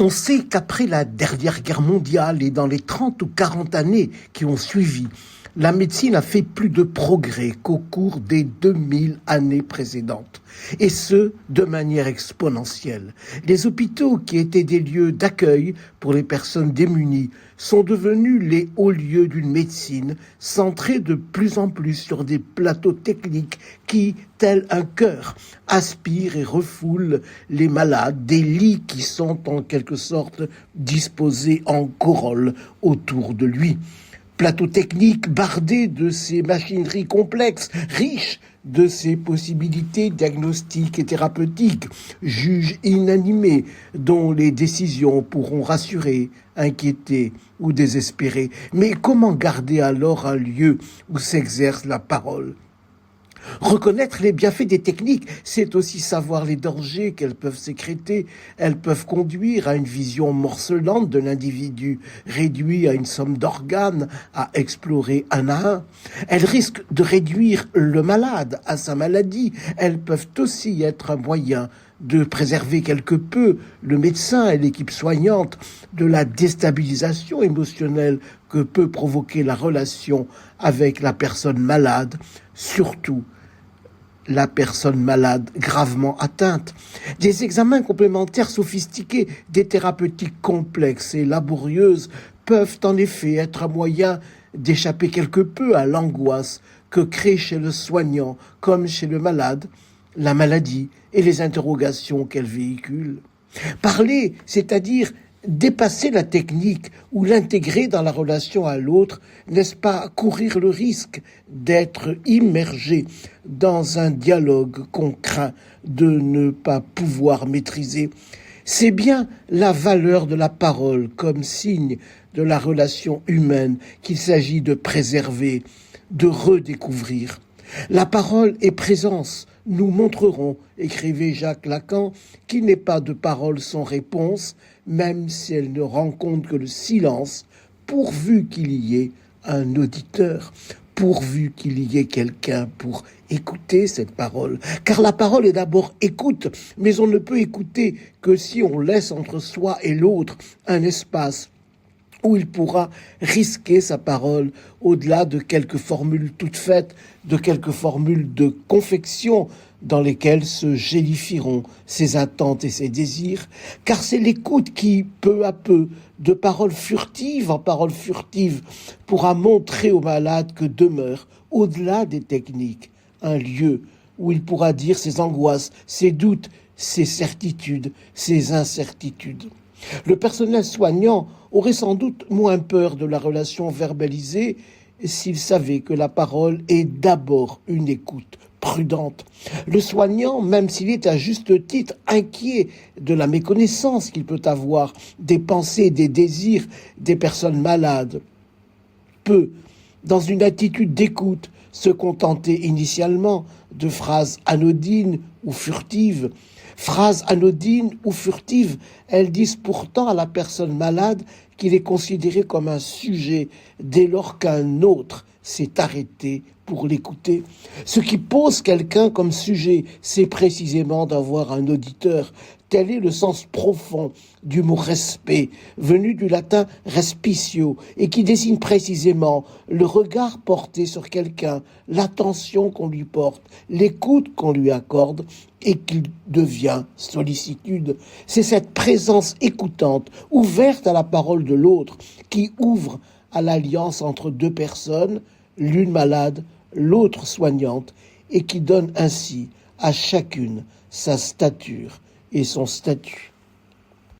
On sait qu'après la dernière guerre mondiale et dans les 30 ou 40 années qui ont suivi, la médecine a fait plus de progrès qu'au cours des 2000 années précédentes, et ce, de manière exponentielle. Les hôpitaux, qui étaient des lieux d'accueil pour les personnes démunies, sont devenus les hauts lieux d'une médecine centrée de plus en plus sur des plateaux techniques qui, tel un cœur, aspirent et refoulent les malades, des lits qui sont en quelque sorte disposés en corolle autour de lui. Plateau technique bardé de ces machineries complexes, riches de ces possibilités diagnostiques et thérapeutiques, juges inanimés dont les décisions pourront rassurer, inquiéter ou désespérer. Mais comment garder alors un lieu où s'exerce la parole ? Reconnaître les bienfaits des techniques, c'est aussi savoir les dangers qu'elles peuvent sécréter. Elles peuvent conduire à une vision morcelante de l'individu, réduit à une somme d'organes à explorer un à un. Elles risquent de réduire le malade à sa maladie. Elles peuvent aussi être un moyen de préserver quelque peu le médecin et l'équipe soignante de la déstabilisation émotionnelle que peut provoquer la relation avec la personne malade, surtout la personne malade gravement atteinte. Des examens complémentaires sophistiqués, des thérapeutiques complexes et laborieuses peuvent en effet être un moyen d'échapper quelque peu à l'angoisse que crée chez le soignant comme chez le malade la maladie et les interrogations qu'elle véhicule. Parler, c'est-à-dire dépasser la technique ou l'intégrer dans la relation à l'autre, n'est-ce pas courir le risque d'être immergé dans un dialogue qu'on craint de ne pas pouvoir maîtriser ? C'est bien la valeur de la parole comme signe de la relation humaine qu'il s'agit de préserver, de redécouvrir. La parole est présence. Nous montrerons, écrivait Jacques Lacan, qu'il n'est pas de parole sans réponse, même si elle ne rencontre que le silence, pourvu qu'il y ait un auditeur, pourvu qu'il y ait quelqu'un pour écouter cette parole. Car la parole est d'abord écoute, mais on ne peut écouter que si on laisse entre soi et l'autre un espace où il pourra risquer sa parole au-delà de quelques formules toutes faites, de quelques formules de confection dans lesquelles se gélifieront ses attentes et ses désirs, car c'est l'écoute qui, peu à peu, de parole furtive en parole furtive, pourra montrer au malade que demeure, au-delà des techniques, un lieu où il pourra dire ses angoisses, ses doutes, ses certitudes, ses incertitudes. Le personnel soignant aurait sans doute moins peur de la relation verbalisée s'il savait que la parole est d'abord une écoute prudente. Le soignant, même s'il est à juste titre inquiet de la méconnaissance qu'il peut avoir des pensées, des désirs des personnes malades, peut, dans une attitude d'écoute, se contenter initialement de phrases anodines ou furtives. Phrases anodines ou furtives, elles disent pourtant à la personne malade qu'il est considéré comme un sujet dès lors qu'un autre s'est arrêté pour l'écouter. Ce qui pose quelqu'un comme sujet, c'est précisément d'avoir un auditeur. Tel est le sens profond du mot respect, venu du latin respitio, et qui désigne précisément le regard porté sur quelqu'un, l'attention qu'on lui porte, l'écoute qu'on lui accorde, et qu'il devient sollicitude. C'est cette présence écoutante, ouverte à la parole de l'autre, qui ouvre à l'alliance entre deux personnes, l'une malade, l'autre soignante, et qui donne ainsi à chacune sa stature et son statut.